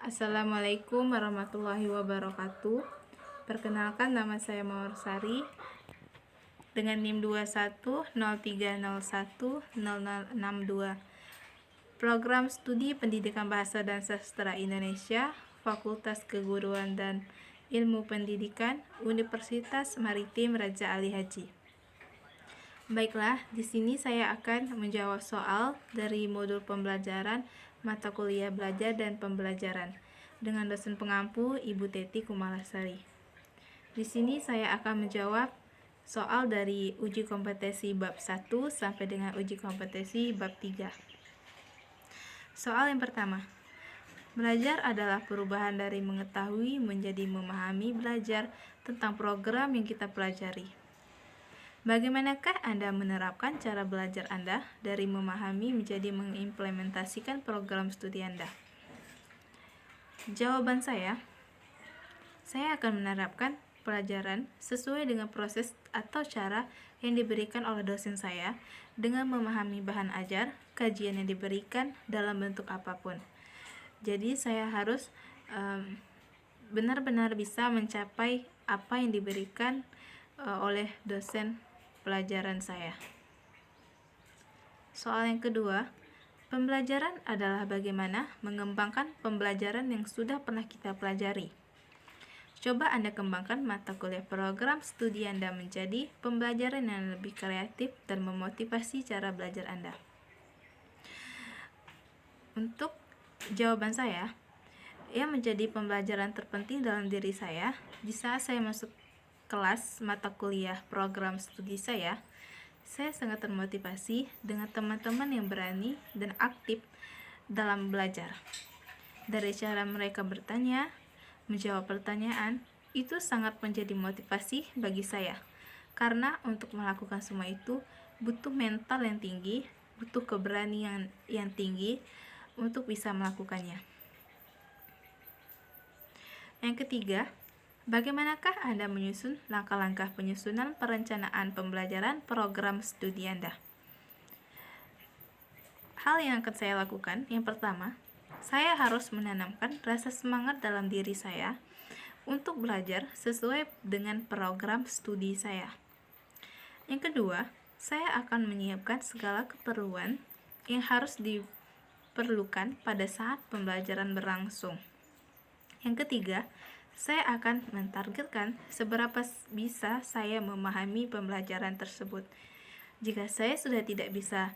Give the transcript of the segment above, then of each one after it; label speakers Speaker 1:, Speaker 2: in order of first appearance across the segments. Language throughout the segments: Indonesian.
Speaker 1: Assalamualaikum warahmatullahi wabarakatuh. Perkenalkan, nama saya Mawar Sari dengan NIM 2103010062. Program Studi Pendidikan Bahasa dan Sastra Indonesia, Fakultas Keguruan dan Ilmu Pendidikan, Universitas Maritim Raja Ali Haji. Baiklah, di sini saya akan menjawab soal dari modul pembelajaran mata kuliah belajar dan pembelajaran dengan dosen pengampu Ibu Teti Kumalasari. Di sini saya akan menjawab soal dari uji kompetensi bab 1 sampai dengan uji kompetensi bab 3. Soal yang pertama. Belajar adalah perubahan dari mengetahui menjadi memahami belajar tentang program yang kita pelajari. Bagaimanakah Anda menerapkan cara belajar Anda dari memahami menjadi mengimplementasikan program studi Anda? Jawaban saya akan menerapkan pelajaran sesuai dengan proses atau cara yang diberikan oleh dosen saya dengan memahami bahan ajar, kajian yang diberikan dalam bentuk apapun. Jadi saya harus benar-benar bisa mencapai apa yang diberikan oleh dosen pelajaran saya. Soal yang kedua, pembelajaran adalah bagaimana mengembangkan pembelajaran yang sudah pernah kita pelajari. Coba Anda kembangkan mata kuliah program studi Anda menjadi pembelajaran yang lebih kreatif dan memotivasi cara belajar Anda. Untuk jawaban saya, yang menjadi pembelajaran terpenting dalam diri saya di saat saya masuk kelas mata kuliah program studi saya sangat termotivasi dengan teman-teman yang berani dan aktif dalam belajar. Dari cara mereka bertanya, menjawab pertanyaan, itu sangat menjadi motivasi bagi saya. Karena untuk melakukan semua itu butuh mental yang tinggi, butuh keberanian yang tinggi untuk bisa melakukannya. Yang ketiga, bagaimanakah Anda menyusun langkah-langkah penyusunan perencanaan pembelajaran program studi Anda? Hal yang akan saya lakukan, yang pertama, saya harus menanamkan rasa semangat dalam diri saya untuk belajar sesuai dengan program studi saya. Yang kedua, saya akan menyiapkan segala keperluan yang harus diperlukan pada saat pembelajaran berlangsung. Yang ketiga, saya akan mentargetkan seberapa bisa saya memahami pembelajaran tersebut. Jika saya sudah tidak bisa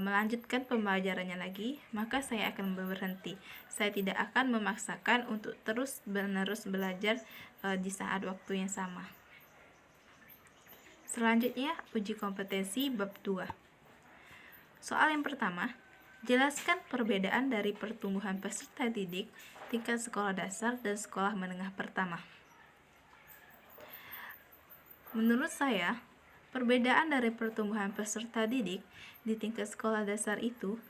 Speaker 1: melanjutkan pembelajarannya lagi, maka saya akan berhenti. Saya tidak akan memaksakan untuk terus-menerus belajar di saat waktu yang sama. Selanjutnya, uji kompetensi bab 2. Soal yang pertama, jelaskan perbedaan dari pertumbuhan peserta didik tingkat sekolah dasar dan sekolah menengah pertama. Menurut saya, perbedaan dari pertumbuhan peserta didik di tingkat sekolah dasar itu,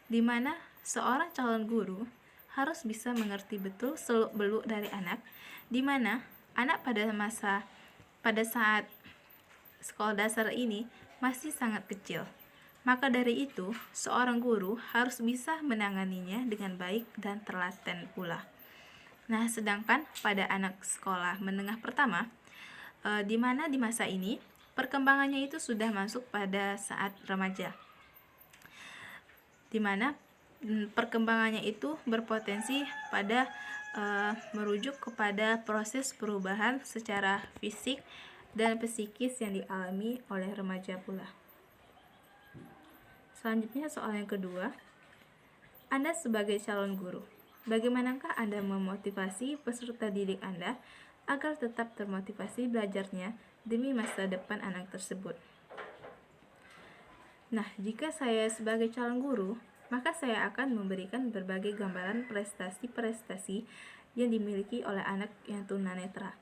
Speaker 1: di mana seorang calon guru harus bisa mengerti betul seluk-beluk dari anak, di mana anak pada saat sekolah dasar ini masih sangat kecil. Maka dari itu, seorang guru harus bisa menanganinya dengan baik dan telaten pula. Nah, sedangkan pada anak sekolah menengah pertama, di mana di masa ini perkembangannya itu sudah masuk pada saat remaja, di mana perkembangannya itu berpotensi pada merujuk kepada proses perubahan secara fisik dan psikis yang dialami oleh remaja pula. Selanjutnya, soal yang kedua, Anda sebagai calon guru, bagaimanakah Anda memotivasi peserta didik Anda agar tetap termotivasi belajarnya demi masa depan anak tersebut? Nah, jika saya sebagai calon guru, maka saya akan memberikan berbagai gambaran prestasi-prestasi yang dimiliki oleh anak yang tunanetra,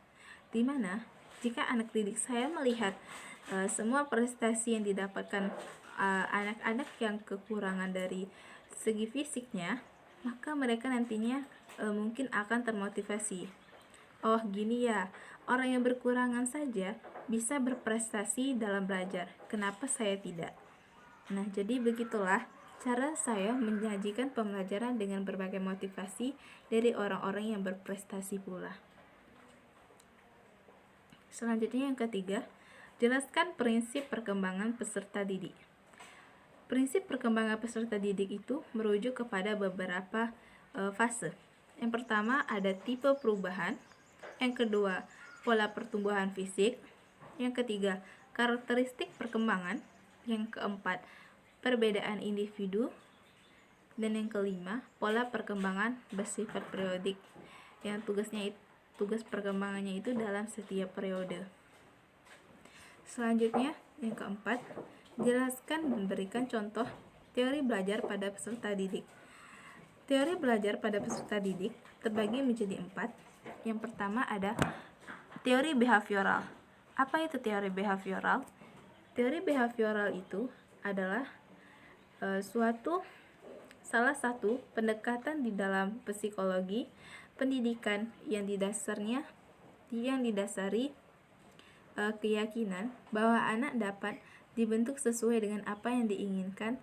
Speaker 1: di mana jika anak didik saya melihat semua prestasi yang didapatkan anak-anak yang kekurangan dari segi fisiknya, maka mereka nantinya mungkin akan termotivasi. Oh, gini ya, orang yang berkurangan saja bisa berprestasi dalam belajar, kenapa saya tidak? Nah, jadi begitulah cara saya menyajikan pembelajaran dengan berbagai motivasi dari orang-orang yang berprestasi pula. Selanjutnya yang ketiga, jelaskan prinsip perkembangan peserta didik. Prinsip perkembangan peserta didik itu merujuk kepada beberapa fase. Yang pertama ada tipe perubahan, yang kedua pola pertumbuhan fisik, yang ketiga karakteristik perkembangan, yang keempat perbedaan individu, dan yang kelima pola perkembangan bersifat periodik, yang tugas perkembangannya itu dalam setiap periode. Selanjutnya yang keempat, jelaskan dan berikan contoh teori belajar pada peserta didik. Teori belajar pada peserta didik terbagi menjadi 4. Yang pertama ada teori behavioral. Apa itu teori behavioral? Teori behavioral itu adalah salah satu pendekatan di dalam psikologi pendidikan yang didasari keyakinan bahwa anak dapat dibentuk sesuai dengan apa yang diinginkan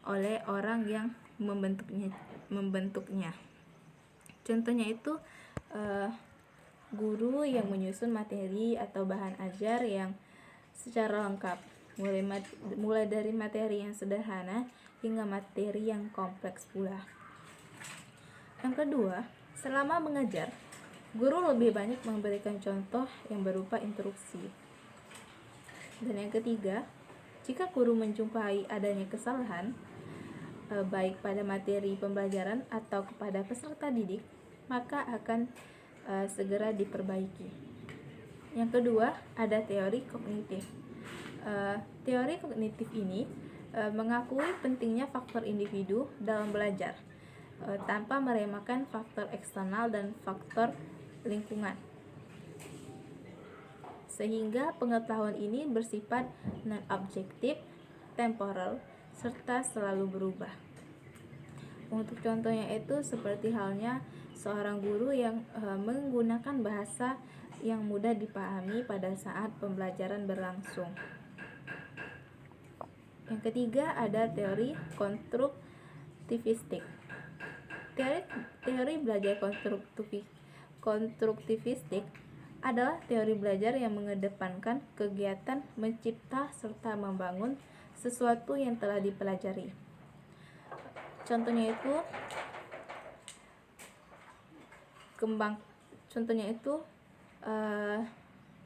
Speaker 1: oleh orang yang membentuknya. Contohnya itu guru yang menyusun materi atau bahan ajar yang secara lengkap, mulai dari materi yang sederhana hingga materi yang kompleks pula. Yang kedua, selama mengajar, guru lebih banyak memberikan contoh yang berupa instruksi. Dan yang ketiga, jika guru menjumpai adanya kesalahan, baik pada materi pembelajaran atau kepada peserta didik, maka akan segera diperbaiki. Yang kedua, ada teori kognitif. Teori kognitif ini mengakui pentingnya faktor individu dalam belajar, tanpa meremehkan faktor eksternal dan faktor lingkungan, sehingga pengetahuan ini bersifat non-objektif, temporal, serta selalu berubah. Untuk contohnya itu seperti halnya seorang guru yang menggunakan bahasa yang mudah dipahami pada saat pembelajaran berlangsung. Yang ketiga ada teori konstruktivistik. Teori belajar konstruktivistik adalah teori belajar yang mengedepankan kegiatan mencipta serta membangun sesuatu yang telah dipelajari. Contohnya itu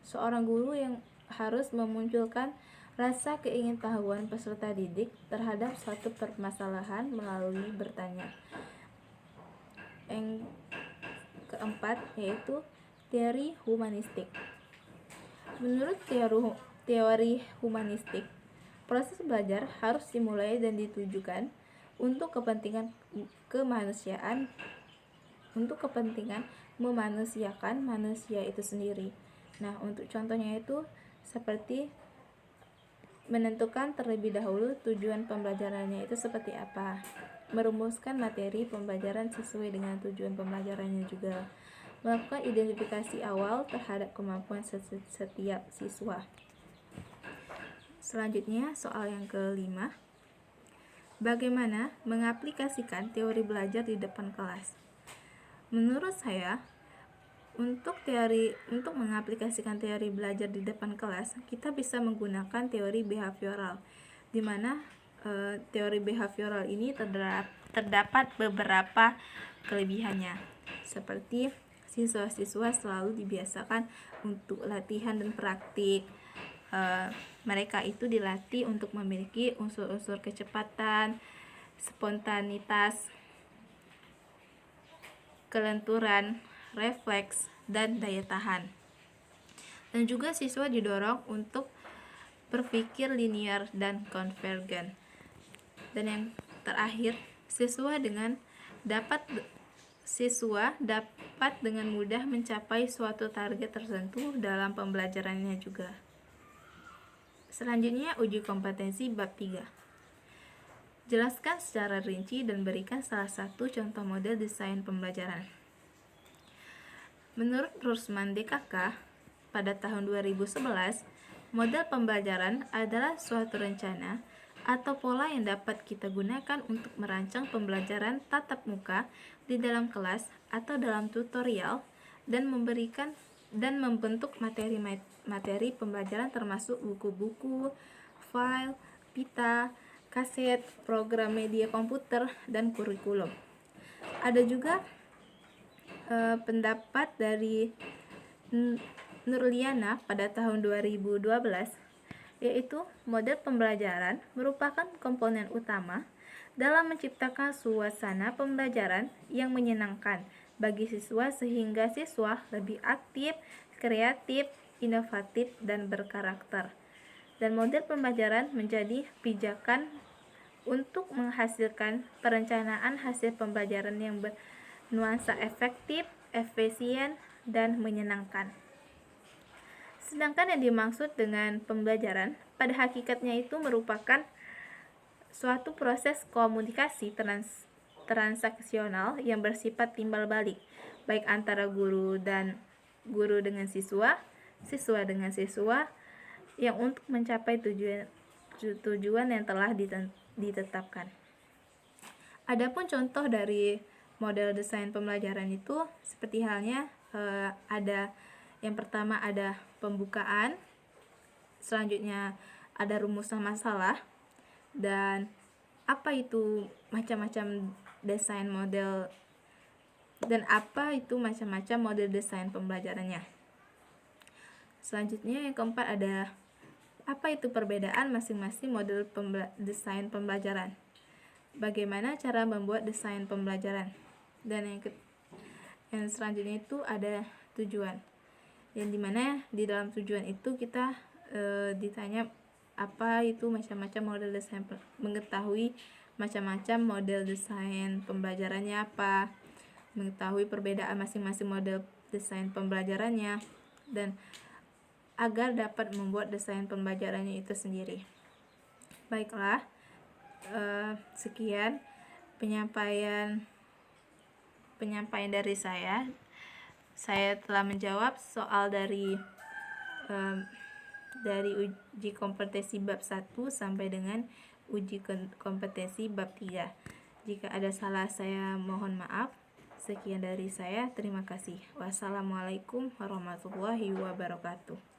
Speaker 1: seorang guru yang harus memunculkan rasa keingintahuan peserta didik terhadap suatu permasalahan melalui bertanya. Yang keempat yaitu teori humanistik. Menurut teori humanistik, proses belajar harus dimulai dan ditujukan untuk kepentingan kemanusiaan, untuk kepentingan memanusiakan manusia itu sendiri. Nah, untuk contohnya itu seperti menentukan terlebih dahulu tujuan pembelajarannya itu seperti apa, merumuskan materi pembelajaran sesuai dengan tujuan pembelajarannya juga, melakukan identifikasi awal terhadap kemampuan setiap siswa. Selanjutnya, soal yang kelima, bagaimana mengaplikasikan teori belajar di depan kelas? Menurut saya, untuk mengaplikasikan teori belajar di depan kelas, kita bisa menggunakan teori behavioral, di mana teori behavioral ini terdapat beberapa kelebihannya, seperti siswa-siswa selalu dibiasakan untuk latihan dan praktik. Mereka itu dilatih untuk memiliki unsur-unsur kecepatan, spontanitas, kelenturan, refleks, dan daya tahan. Dan juga siswa didorong untuk berpikir linear dan konvergen. Dan yang terakhir, siswa dapat dengan mudah mencapai suatu target tertentu dalam pembelajarannya juga. Selanjutnya, uji kompetensi bab 3. Jelaskan secara rinci dan berikan salah satu contoh model desain pembelajaran. Menurut Rusman DKK, pada tahun 2011, model pembelajaran adalah suatu rencana atau pola yang dapat kita gunakan untuk merancang pembelajaran tatap muka di dalam kelas atau dalam tutorial dan membentuk materi pembelajaran termasuk buku-buku, file, pita, kaset, program media komputer, dan kurikulum. Ada juga pendapat dari Nurliana pada tahun 2012, yaitu model pembelajaran merupakan komponen utama dalam menciptakan suasana pembelajaran yang menyenangkan bagi siswa sehingga siswa lebih aktif, kreatif, inovatif, dan berkarakter. Dan model pembelajaran menjadi pijakan untuk menghasilkan perencanaan hasil pembelajaran yang bernuansa efektif, efisien, dan menyenangkan. Sedangkan yang dimaksud dengan pembelajaran pada hakikatnya itu merupakan suatu proses komunikasi transaksional yang bersifat timbal balik, baik antara guru dengan siswa, siswa dengan siswa, yang untuk mencapai tujuan yang telah ditetapkan. Adapun contoh dari model desain pembelajaran itu seperti halnya ada yang pertama ada pembukaan, selanjutnya ada rumusan masalah, dan apa itu macam-macam desain model dan apa itu macam-macam model desain pembelajarannya. Selanjutnya yang keempat ada apa itu perbedaan masing-masing model desain pembelajaran. Bagaimana cara membuat desain pembelajaran. Dan yang selanjutnya itu ada tujuan. Yang dimana di dalam tujuan itu kita ditanya apa itu macam-macam model desain, mengetahui macam-macam model desain pembelajarannya apa, mengetahui perbedaan masing-masing model desain pembelajarannya, dan agar dapat membuat desain pembelajarannya itu sendiri. Baiklah, sekian penyampaian dari saya. Saya telah menjawab soal dari uji kompetensi bab 1 sampai dengan uji kompetensi bab 3. Jika ada salah saya mohon maaf. Sekian dari saya, terima kasih. Wassalamualaikum warahmatullahi wabarakatuh.